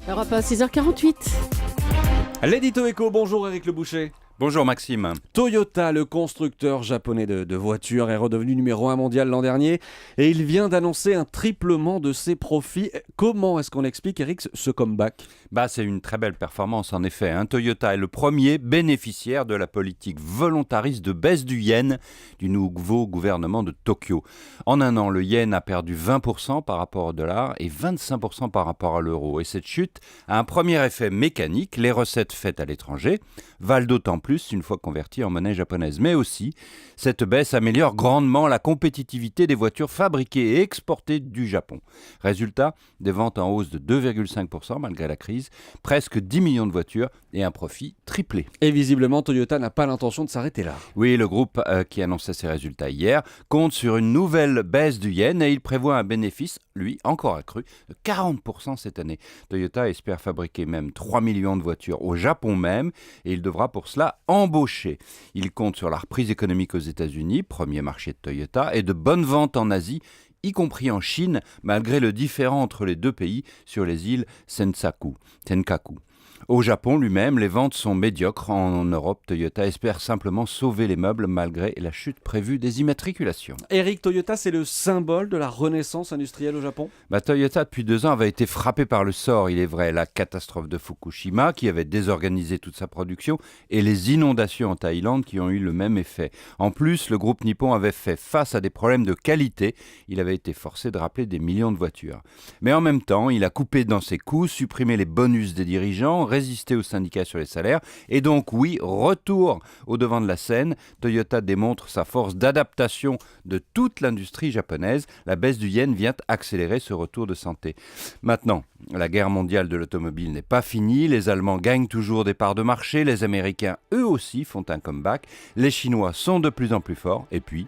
Europe 1, 6h48. L'édito éco, bonjour Eric Le Boucher. Bonjour Maxime. Toyota, le constructeur japonais de voitures, est redevenu numéro 1 mondial l'an dernier et il vient d'annoncer un triplement de ses profits. Comment est-ce qu'on explique, Eric, ce comeback ? C'est une très belle performance en effet. Toyota est le premier bénéficiaire de la politique volontariste de baisse du yen du nouveau gouvernement de Tokyo. En un an, le yen a perdu 20% par rapport au dollar et 25% par rapport à l'euro. Et cette chute a un premier effet mécanique. Les recettes faites à l'étranger valent d'autant plus une fois converties en monnaie japonaise. Mais aussi, cette baisse améliore grandement la compétitivité des voitures fabriquées et exportées du Japon. Résultat, des ventes en hausse de 2,5% malgré la crise, presque 10 millions de voitures et un profit triplé. Et visiblement, Toyota n'a pas l'intention de s'arrêter là. Oui, le groupe qui annonçait ses résultats hier compte sur une nouvelle baisse du yen et il prévoit un bénéfice, lui, encore accru, de 40% cette année. Toyota espère fabriquer même 3 millions de voitures au Japon même et il devra pour cela embaucher. Il compte sur la reprise économique aux États-Unis, premier marché de Toyota, et de bonnes ventes en Asie, y compris en Chine, malgré le différend entre les deux pays sur les îles Senkaku. Au Japon lui-même, les ventes sont médiocres. En Europe, Toyota espère simplement sauver les meubles malgré la chute prévue des immatriculations. Eric, Toyota, c'est le symbole de la renaissance industrielle au Japon ? Toyota, depuis 2 ans, avait été frappé par le sort, il est vrai, la catastrophe de Fukushima qui avait désorganisé toute sa production et les inondations en Thaïlande qui ont eu le même effet. En plus, le groupe nippon avait fait face à des problèmes de qualité. Il avait été forcé de rappeler des millions de voitures. Mais en même temps, il a coupé dans ses coûts, supprimé les bonus des dirigeants, résister aux syndicats sur les salaires et donc oui, retour au devant de la scène. Toyota démontre sa force d'adaptation de toute l'industrie japonaise. La baisse du yen vient accélérer ce retour de santé. Maintenant, la guerre mondiale de l'automobile n'est pas finie. Les Allemands gagnent toujours des parts de marché. Les Américains, eux aussi, font un comeback. Les Chinois sont de plus en plus forts. Et puis,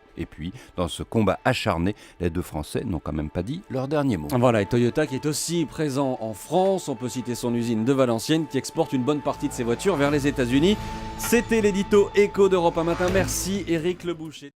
dans ce combat acharné, les deux Français n'ont quand même pas dit leur dernier mot. Voilà, et Toyota qui est aussi présent en France. On peut citer son usine de Valenciennes qui exporte une bonne partie de ses voitures vers les États-Unis. C'était l'édito éco d'Europe 1 Matin. Merci Eric Le Boucher.